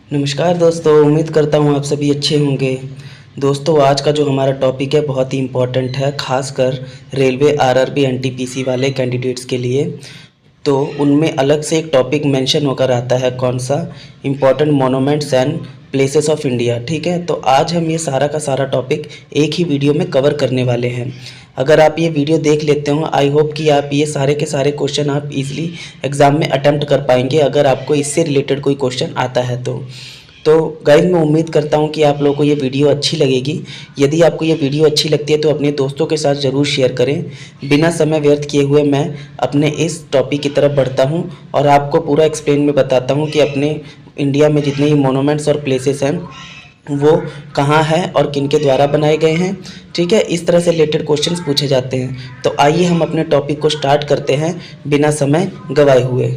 नमस्कार दोस्तों, उम्मीद करता हूँ आप सभी अच्छे होंगे। दोस्तों, आज का जो हमारा टॉपिक है बहुत ही इम्पोर्टेंट है, ख़ासकर रेलवे आरआरबी एनटीपीसी वाले कैंडिडेट्स के लिए। तो उनमें अलग से एक टॉपिक मेंशन होकर आता है, कौन सा? Important monuments and places of India. ठीक है, तो आज हम ये सारा का सारा टॉपिक एक ही वीडियो में कवर करने वाले हैं। अगर आप ये वीडियो देख लेते हो, आई होप कि आप ये सारे के सारे क्वेश्चन आप इजीली एग्ज़ाम में अटेम्प्ट कर पाएंगे, अगर आपको इससे रिलेटेड कोई क्वेश्चन आता है तो गाइस, मैं उम्मीद करता हूं कि आप लोगों को ये वीडियो अच्छी लगेगी। यदि आपको ये वीडियो अच्छी लगती है तो अपने दोस्तों के साथ ज़रूर शेयर करें। बिना समय व्यर्थ किए हुए मैं अपने इस टॉपिक की तरफ बढ़ता हूं और आपको पूरा एक्सप्लेन में बताता हूं कि अपने इंडिया में जितने भी मोनूमेंट्स और प्लेसेस हैं वो कहाँ है और किन के द्वारा बनाए गए हैं। ठीक है, इस तरह से रिलेटेड क्वेश्चंस पूछे जाते हैं। तो आइए हम अपने टॉपिक को स्टार्ट करते हैं बिना समय गंवाए हुए।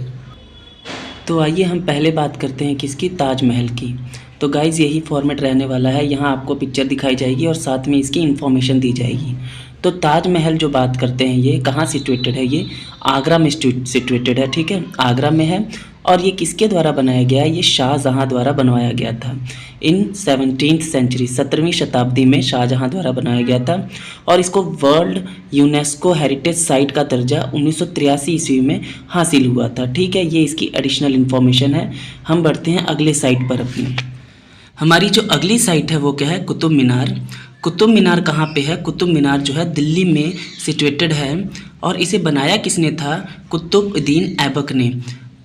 तो आइए हम पहले बात करते हैं किसकी? ताजमहल की। तो गाइज़, यही फॉर्मेट रहने वाला है। यहाँ आपको पिक्चर दिखाई जाएगी और साथ में इसकी इन्फॉर्मेशन दी जाएगी। तो ताजमहल जो बात करते हैं, ये कहाँ सिचुएटेड है? ये आगरा में सिचुएटेड है। ठीक है, आगरा में है। और ये किसके द्वारा बनाया गया है? ये शाहजहाँ द्वारा बनवाया गया था इन 17th सेंचुरी, 17वीं शताब्दी में शाहजहाँ द्वारा बनाया गया था। और इसको वर्ल्ड यूनेस्को हेरिटेज साइट का दर्जा 1983 ईस्वी में हासिल हुआ था। ठीक है, ये इसकी एडिशनल इन्फॉर्मेशन है। हम बढ़ते हैं अगले साइट पर अपनी। हमारी जो अगली साइट है वो क्या है? कुतुब मीनार। कुतुब मीनार कहाँ पे है? कुतुब मीनार जो है दिल्ली में सिचुएटेड है। और इसे बनाया किसने था? कुतुबुद्दीन ऐबक ने।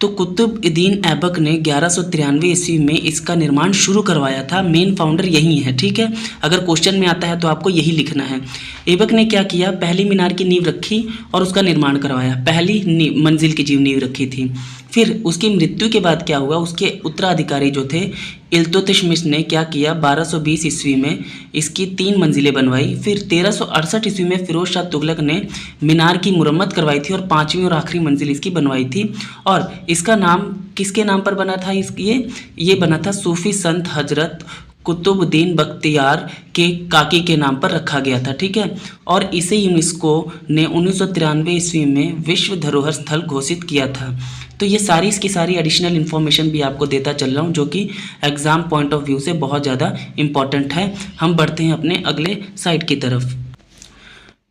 तो कुतुबुद्दीन ऐबक ने 1193 ईस्वी में इसका निर्माण शुरू करवाया था। मेन फाउंडर यही है। ठीक है, अगर क्वेश्चन में आता है तो आपको यही लिखना है। ऐबक ने क्या किया? पहली मीनार की नींव रखी और उसका निर्माण करवाया। पहली मंजिल की नींव रखी थी। फिर उसकी मृत्यु के बाद क्या हुआ? उसके उत्तराधिकारी जो थे इल्तुतमिश ने क्या किया? 1220 ईस्वी में इसकी 3 मंजिलें बनवाई। फिर 1368 ईस्वी में फिरोज शाह तुगलक ने मीनार की मुरम्मत करवाई थी और 5वीं और आखिरी मंजिल इसकी बनवाई थी। और इसका नाम किसके नाम पर बना था? ये बना था सूफी संत हजरत कुतुबुद्दीन बख्तियार के काकी के नाम पर रखा गया था। ठीक है, और इसे यूनेस्को ने 1993 ईस्वी में विश्व धरोहर स्थल घोषित किया था। तो ये सारी इसकी सारी एडिशनल इन्फॉर्मेशन भी आपको देता चल रहा हूँ, जो कि एग्ज़ाम पॉइंट ऑफ व्यू से बहुत ज़्यादा इम्पॉर्टेंट है। हम बढ़ते हैं अपने अगले साइट की तरफ।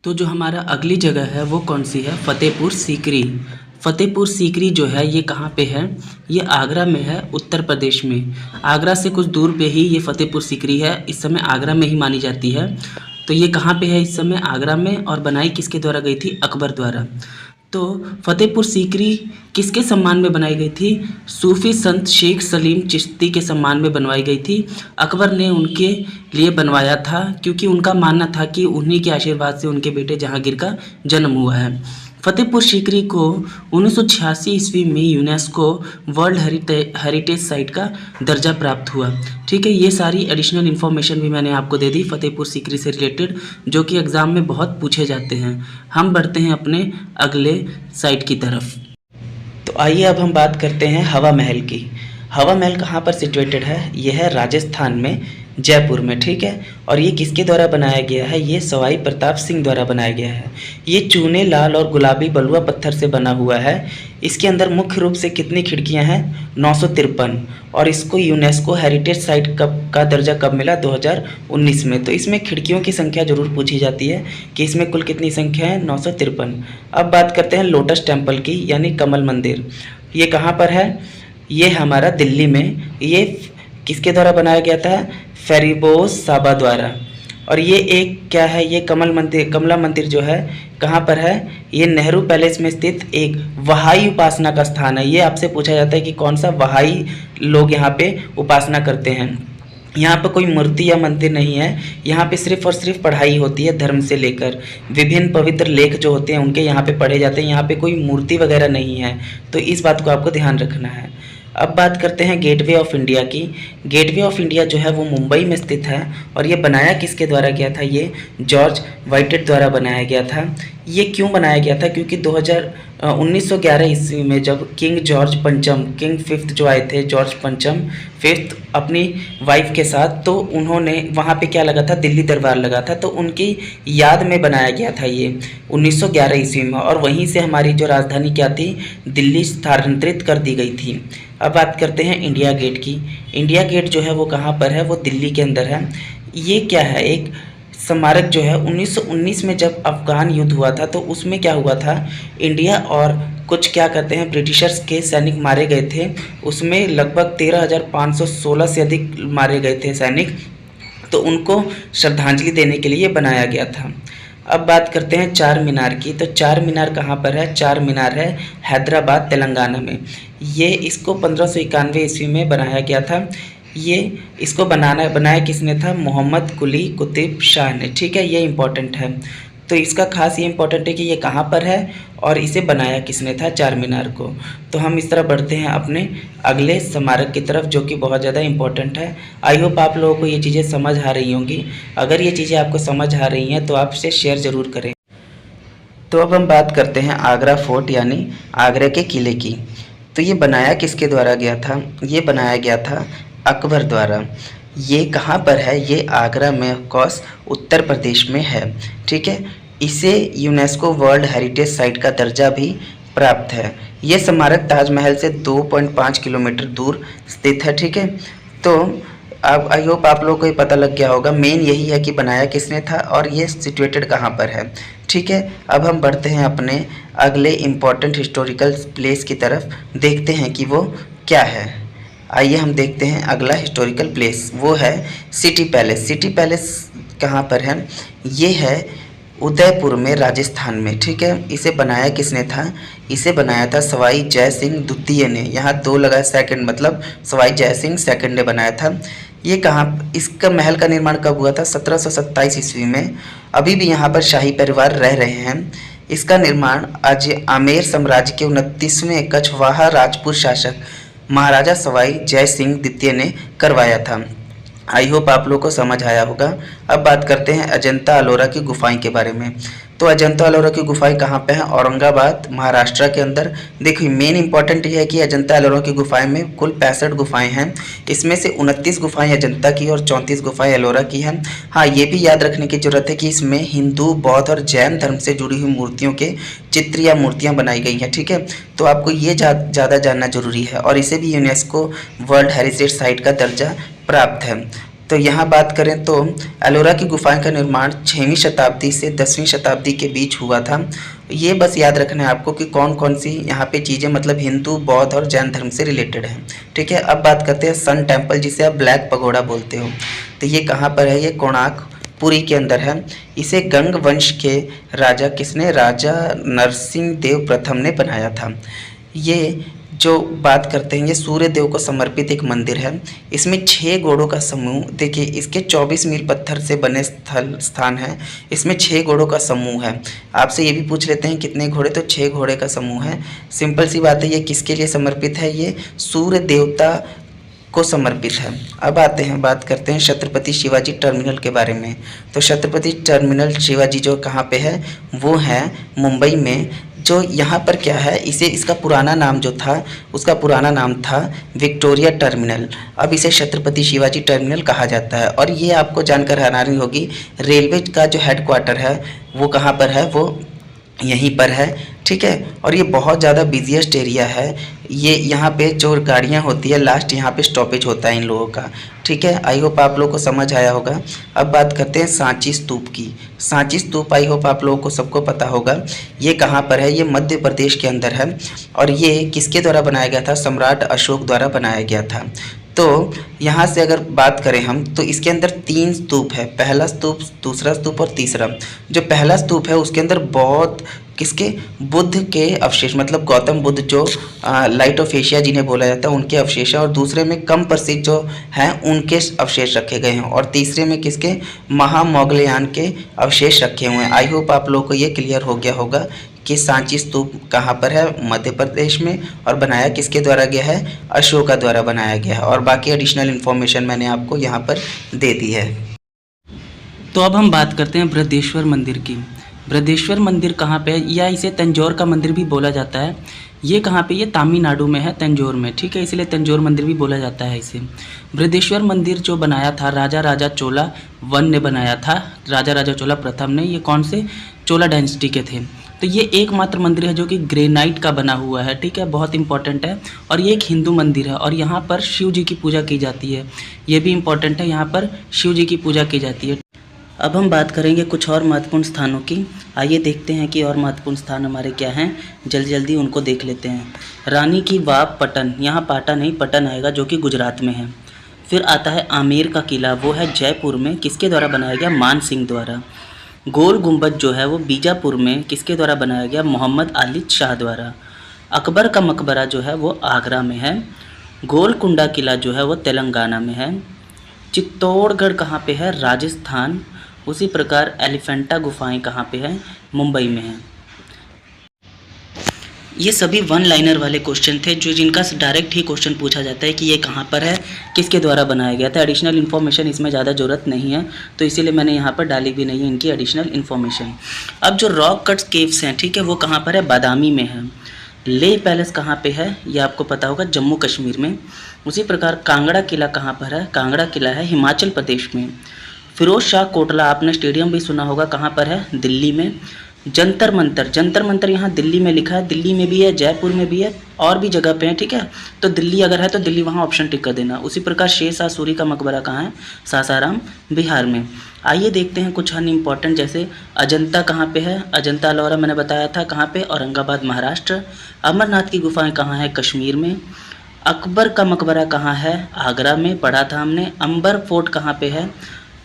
तो जो हमारा अगली जगह है वो कौन सी है? फतेहपुर सीकरी। फतेहपुर सीकरी जो है ये कहाँ पे है? ये आगरा में है, उत्तर प्रदेश में। आगरा से कुछ दूर पे ही ये फतेहपुर सीकरी है। इस समय आगरा में ही मानी जाती है। तो ये कहाँ पे है इस समय? आगरा में। और बनाई किसके द्वारा गई थी? अकबर द्वारा। तो फतेहपुर सीकरी किसके सम्मान में बनाई गई थी? सूफी संत शेख सलीम चिश्ती के सम्मान में बनवाई गई थी। अकबर ने उनके लिए बनवाया था क्योंकि उनका मानना था कि उन्हीं के आशीर्वाद से उनके बेटे जहांगीर का जन्म हुआ है। फतेहपुर सीकरी को 1986 ईस्वी में यूनेस्को वर्ल्ड हेरिटेज साइट का दर्जा प्राप्त हुआ। ठीक है, ये सारी एडिशनल इन्फॉर्मेशन भी मैंने आपको दे दी फतेहपुर सीकरी से रिलेटेड, जो कि एग्ज़ाम में बहुत पूछे जाते हैं। हम बढ़ते हैं अपने अगले साइट की तरफ। तो आइए अब हम बात करते हैं हवा महल की। हवा महल कहाँ पर सिचुएटेड है? यह है राजस्थान में, जयपुर में। ठीक है, और ये किसके द्वारा बनाया गया है? ये सवाई प्रताप सिंह द्वारा बनाया गया है। ये चूने, लाल और गुलाबी बलुआ पत्थर से बना हुआ है। इसके अंदर मुख्य रूप से कितनी खिड़कियां हैं? 953। और इसको यूनेस्को हेरिटेज साइट का दर्जा कब मिला? 2019 में। तो इसमें खिड़कियों की संख्या जरूर पूछी जाती है कि इसमें कुल कितनी संख्या है? 953। अब बात करते हैं लोटस टेम्पल की, यानी कमल मंदिर। ये कहाँ पर है? ये हमारा दिल्ली में। ये किसके द्वारा बनाया गया था? फेरिबोस साबा द्वारा। और ये एक क्या है? ये कमला मंदिर जो है कहाँ पर है? ये नेहरू पैलेस में स्थित एक वहाई उपासना का स्थान है। ये आपसे पूछा जाता है कि कौन सा वहाई लोग यहाँ पे उपासना करते हैं। यहाँ पर कोई मूर्ति या मंदिर नहीं है। यहाँ पे सिर्फ और सिर्फ पढ़ाई होती है, धर्म से लेकर विभिन्न पवित्र लेख जो होते हैं उनके यहाँ पे पढ़े जाते हैं। यहाँ पे कोई मूर्ति वगैरह नहीं है, तो इस बात को आपको ध्यान रखना है। अब बात करते हैं गेटवे ऑफ इंडिया की। गेटवे ऑफ इंडिया जो है वो मुंबई में स्थित है। और ये बनाया किसके द्वारा गया था? ये जॉर्ज व्हाइटेट द्वारा बनाया गया था। ये क्यों बनाया गया था? क्योंकि 1911 ईस्वी में जब किंग जॉर्ज पंचम, किंग फिफ्थ जो आए थे, जॉर्ज पंचम फिफ्थ अपनी वाइफ के साथ, तो उन्होंने वहाँ पे क्या लगा था? दिल्ली दरबार लगा था, तो उनकी याद में बनाया गया था ये 1911 ईस्वी में। और वहीं से हमारी जो राजधानी क्या थी? दिल्ली स्थानांतरित कर दी गई थी। अब बात करते हैं इंडिया गेट की। इंडिया गेट जो है वो कहाँ पर है, वो दिल्ली के अंदर है। ये क्या है, एक स्मारक जो है 1919 में जब अफ़गान युद्ध हुआ था तो उसमें क्या हुआ था, इंडिया और कुछ क्या कहते हैं ब्रिटिशर्स के सैनिक मारे गए थे। उसमें लगभग 13,516 से अधिक मारे गए थे सैनिक, तो उनको श्रद्धांजलि देने के लिए बनाया गया था। अब बात करते हैं चार मीनार की। तो चार मीनार कहाँ पर है, चार मीनार है हैदराबाद तेलंगाना में। ये इसको 1591 ईस्वी में बनाया गया था। ये इसको बनाया किसने था, मोहम्मद कुली कुतुब शाह ने। ठीक है, ये इम्पोर्टेंट है। तो इसका खास ये इम्पोर्टेंट है कि ये कहाँ पर है और इसे बनाया किसने था, चार मीनार को। तो हम इस तरह बढ़ते हैं अपने अगले स्मारक की तरफ, जो कि बहुत ज़्यादा इम्पोर्टेंट है। आई होप आप लोगों को ये चीज़ें समझ आ रही होंगी। अगर ये चीज़ें आपको समझ आ रही हैं तो आप इसे शेयर ज़रूर करें। तो अब हम बात करते हैं आगरा फोर्ट यानी आगरा के किले की। तो ये बनाया किसके द्वारा गया था, ये बनाया गया था अकबर द्वारा। ये कहाँ पर है, ये आगरा में ऑफकोर्स उत्तर प्रदेश में है। ठीक है, इसे यूनेस्को वर्ल्ड हेरिटेज साइट का दर्जा भी प्राप्त है। ये स्मारक ताजमहल से 2.5 किलोमीटर दूर स्थित है। ठीक है, तो अब आई होप आप लोगों को ये पता लग गया होगा। मेन यही है कि बनाया किसने था और ये सिचुएटेड कहाँ पर है। ठीक है, अब हम बढ़ते हैं अपने अगले इम्पॉर्टेंट हिस्टोरिकल प्लेस की तरफ, देखते हैं कि वो क्या है। आइए हम देखते हैं अगला हिस्टोरिकल प्लेस, वो है सिटी पैलेस। सिटी पैलेस कहाँ पर है, ये है उदयपुर में, राजस्थान में। ठीक है, इसे बनाया किसने था, इसे बनाया था सवाई जय सिंह द्वितीय ने। यहाँ दो लगा सेकंड, मतलब सवाई जय सिंह सेकंड ने बनाया था। ये कहाँ, इसका महल का निर्माण कब हुआ था, 1727 ईस्वी में। अभी भी यहाँ पर शाही परिवार रह रहे हैं। इसका निर्माण आज आमेर साम्राज्य के 29वें कछवाहा राजपूत शासक महाराजा सवाई जय सिंह द्वितीय ने करवाया था। आई होप आप लोग को समझ आया होगा। अब बात करते हैं अजंता अलोरा की गुफाएं के बारे में। तो अजंता अलोरा की गुफाएं कहाँ पे हैं, औरंगाबाद महाराष्ट्र के अंदर। देखिए मेन इंपॉर्टेंट ये है कि अजंता अलोरा की गुफाएं में कुल 65 गुफाएं हैं। इसमें से 29 गुफाएं अजंता की और 34 गुफाएं एलोरा की हैं। हाँ, ये भी याद रखने की जरूरत है कि इसमें हिंदू, बौद्ध और जैन धर्म से जुड़ी हुई मूर्तियों के चित्र या मूर्तियाँ बनाई गई हैं। ठीक है, तो आपको ये ज़्यादा जानना जरूरी है। और इसे भी यूनेस्को वर्ल्ड हेरिटेज साइट का दर्जा प्राप्त है। तो यहाँ बात करें तो एलोरा की गुफाएं का निर्माण 6वीं शताब्दी से 10वीं शताब्दी के बीच हुआ था। ये बस याद रखना है आपको कि कौन कौन सी यहाँ पे चीज़ें मतलब हिंदू, बौद्ध और जैन धर्म से रिलेटेड है। ठीक है, अब बात करते हैं सन टेम्पल, जिसे आप ब्लैक पगोड़ा बोलते हो। तो ये कहाँ पर है, ये कोणार्क पुरी के अंदर है। इसे गंग वंश के राजा किसने, राजा नरसिंह देव प्रथम ने बनाया था। ये जो बात करते हैं, ये सूर्य देव को समर्पित एक मंदिर है। इसमें 6 घोड़ों का समूह, देखिए इसके 24 मील पत्थर से बने स्थान है। इसमें 6 घोड़ों का समूह है। आपसे ये भी पूछ लेते हैं कितने घोड़े, तो 6 घोड़े का समूह है। सिंपल सी बात है, ये किसके लिए समर्पित है, ये सूर्य देवता को समर्पित है। अब आते हैं, बात करते हैं छत्रपति शिवाजी टर्मिनल के बारे में। तो छत्रपति टर्मिनल शिवाजी जो कहाँ पे है, वो है मुंबई में। जो यहाँ पर क्या है, इसे इसका पुराना नाम जो था, उसका पुराना नाम था विक्टोरिया टर्मिनल। अब इसे छत्रपति शिवाजी टर्मिनल कहा जाता है। और ये आपको जानकर हैरानी होगी, रेलवे का जो हेडक्वार्टर है वो कहाँ पर है, वो यहीं पर है। ठीक है, और ये बहुत ज़्यादा बिजीएस्ट एरिया है। ये यहाँ पे जो गाड़ियाँ होती है, लास्ट यहाँ पे स्टॉपेज होता है इन लोगों का। ठीक है, आई होप आप लोगों को समझ आया होगा। अब बात करते हैं सांची स्तूप की। सांची स्तूप आई होप आप लोगों को सबको पता होगा। ये कहाँ पर है, ये मध्य प्रदेश के अंदर है। और ये किसके द्वारा बनाया गया था, सम्राट अशोक द्वारा बनाया गया था। तो यहाँ से अगर बात करें हम, तो इसके अंदर 3 स्तूप है, पहला स्तूप, दूसरा स्तूप और तीसरा। जो पहला स्तूप है उसके अंदर बहुत किसके, बुद्ध के अवशेष, मतलब गौतम बुद्ध जो लाइट ऑफ एशिया जिन्हें बोला जाता है उनके अवशेष हैं। और दूसरे में कम प्रसिद्ध जो हैं उनके अवशेष रखे गए हैं। और तीसरे में किसके, महामौगलयान के अवशेष रखे हुए हैं। आई होप आप लोगों को ये क्लियर हो गया होगा कि सांची स्तूप कहाँ पर है, मध्य प्रदेश में। और बनाया किसके द्वारा गया है, अशोका द्वारा बनाया गया है। और बाकी एडिशनल इन्फॉर्मेशन मैंने आपको यहाँ पर दे दी है। तो अब हम बात करते हैं बृहदेश्वर मंदिर की। बृहदेश्वर मंदिर कहाँ पे है, या इसे तंजौर का मंदिर भी बोला जाता है। ये कहाँ पे, ये तमिलनाडु में है, तंजौर में। ठीक है, इसलिए तंजौर मंदिर भी बोला जाता है इसे। बृहदेश्वर मंदिर जो बनाया था राजा राजा चोला वन ने बनाया था, राजा राजा चोला प्रथम ने। ये कौन से, चोला डायनेस्टी के थे। तो तो ये एकमात्र मंदिर है जो कि ग्रेनाइट का बना हुआ है, ठीक है, बहुत इंपॉर्टेंट है। और ये एक हिंदू मंदिर है और यहाँ पर शिव जी की पूजा की जाती है, ये भी इम्पॉर्टेंट है, यहाँ पर शिव जी की पूजा की जाती है। अब हम बात करेंगे कुछ और महत्वपूर्ण स्थानों की। आइए देखते हैं कि और महत्वपूर्ण स्थान हमारे क्या हैं, जल्दी जल्दी उनको देख लेते हैं। रानी की वाव पटन, यहाँ पाटा नहीं पटन आएगा, जो कि गुजरात में है। फिर आता है आमेर का किला, वो है जयपुर में, किसके द्वारा बनाया गया, मान सिंह द्वारा। गोल गुंबद जो है वो बीजापुर में, किसके द्वारा बनाया गया, मोहम्मद आली शाह द्वारा। अकबर का मकबरा जो है वो आगरा में है। गोलकुंडा किला जो है वो तेलंगाना में है। चित्तौड़गढ़ कहाँ पे है, राजस्थान। उसी प्रकार एलिफेंटा गुफाएं कहाँ पे है, मुंबई में है। ये सभी वन लाइनर वाले क्वेश्चन थे जो जिनका डायरेक्ट ही क्वेश्चन पूछा जाता है कि ये कहाँ पर है, किसके द्वारा बनाया गया था। एडिशनल इन्फॉर्मेशन इसमें ज़्यादा ज़रूरत नहीं है, तो इसीलिए मैंने यहाँ पर डाली भी नहीं है इनकी एडिशनल इन्फॉर्मेशन। अब जो रॉक कट्स केव्स हैं, ठीक है, वो कहाँ पर है, बादामी में है। लेह पैलेस कहाँ पे है, ये आपको पता होगा, जम्मू कश्मीर में। उसी प्रकार कांगड़ा किला कहाँ पर है, कांगड़ा किला है हिमाचल प्रदेश में। फिरोज शाह कोटला, आपने स्टेडियम भी सुना होगा, कहाँ पर है, दिल्ली में। जंतर मंतर, जंतर मंतर यहाँ दिल्ली में लिखा है, दिल्ली में भी है, जयपुर में भी है, और भी जगह पे है, ठीक है। तो दिल्ली अगर है तो दिल्ली वहाँ ऑप्शन टिक कर देना। उसी प्रकार शेरशाह सूरी का मकबरा कहाँ है, सासाराम बिहार में। आइए देखते हैं कुछ अन्य इंपॉर्टेंट, जैसे अजंता कहाँ पे है, अजंता अलोरा मैंने बताया था कहाँ पे, औरंगाबाद महाराष्ट्र। अमरनाथ की गुफाएँ कहाँ है, कश्मीर में। अकबर का मकबरा कहाँ है, आगरा में, पढ़ा था हमने। अंबर फोर्ट कहाँ पे है,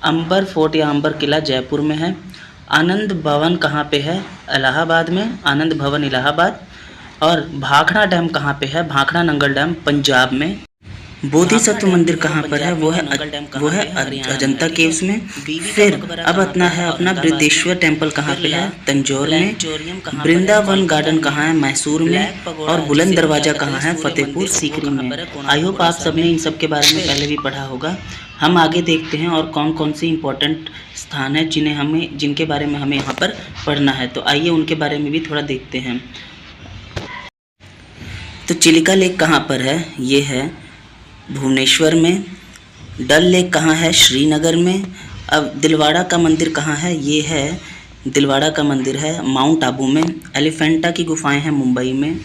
अंबर फोर्ट या अंबर किला जयपुर में है। आनंद भवन कहाँ पे है, इलाहाबाद में, आनंद भवन इलाहाबाद। और भाखड़ा डैम कहाँ पे है, भाखड़ा नंगल डैम पंजाब में। बोधिसत्व मंदिर कहाँ पर है, वो है अजंता केव्स में। फिर अब अपना है अपना बृहदेश्वर टेम्पल कहाँ पे है, तंजौर में। वृंदावन गार्डन कहाँ है, मैसूर में। और बुलंद दरवाजा कहाँ है, फतेहपुर सीकरी में। आई होप आप सबने इन सब के बारे में पहले भी पढ़ा होगा। हम आगे देखते हैं और कौन कौन से इंपॉर्टेंट स्थान है जिनके बारे में हमें यहाँ पर पढ़ना है, तो आइए उनके बारे में भी थोड़ा देखते हैं। तो चिलिका लेक कहाँ पर है, ये है भुवनेश्वर में। डल लेक कहाँ है, श्रीनगर में। अब दिलवाड़ा का मंदिर कहाँ है, ये है दिलवाड़ा का मंदिर है माउंट आबू में। एलिफेंटा की गुफाएं हैं मुंबई में।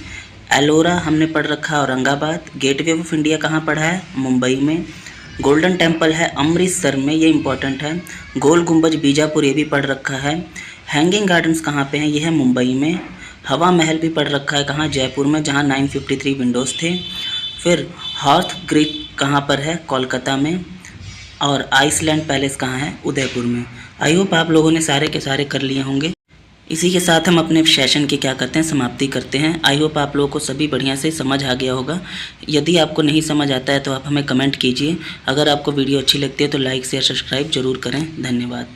एलोरा हमने पढ़ रखा है औरंगाबाद। गेटवे ऑफ इंडिया कहाँ पढ़ा है, मुंबई में। गोल्डन टेम्पल है अमृतसर में, ये इंपॉर्टेंट है। गोल गुंबज बीजापुर, ये भी पढ़ रखा है। हैंगिंग गार्डन्स कहाँ पे हैं, ये है मुंबई में। हवा महल भी पढ़ रखा है कहाँ, जयपुर में, जहाँ 953 विंडोज़ थे। फिर हॉर्थ ग्रिक कहाँ पर है, कोलकाता में। और आइसलैंड पैलेस कहाँ है, उदयपुर में। आई होप आप लोगों ने सारे के सारे कर लिए होंगे। इसी के साथ हम अपने सेशन की क्या करते हैं, समाप्ति करते हैं। आई होप आप लोगों को सभी बढ़िया से समझ आ गया होगा। यदि आपको नहीं समझ आता है तो आप हमें कमेंट कीजिए। अगर आपको वीडियो अच्छी लगती है तो लाइक शेयर सब्सक्राइब जरूर करें। धन्यवाद।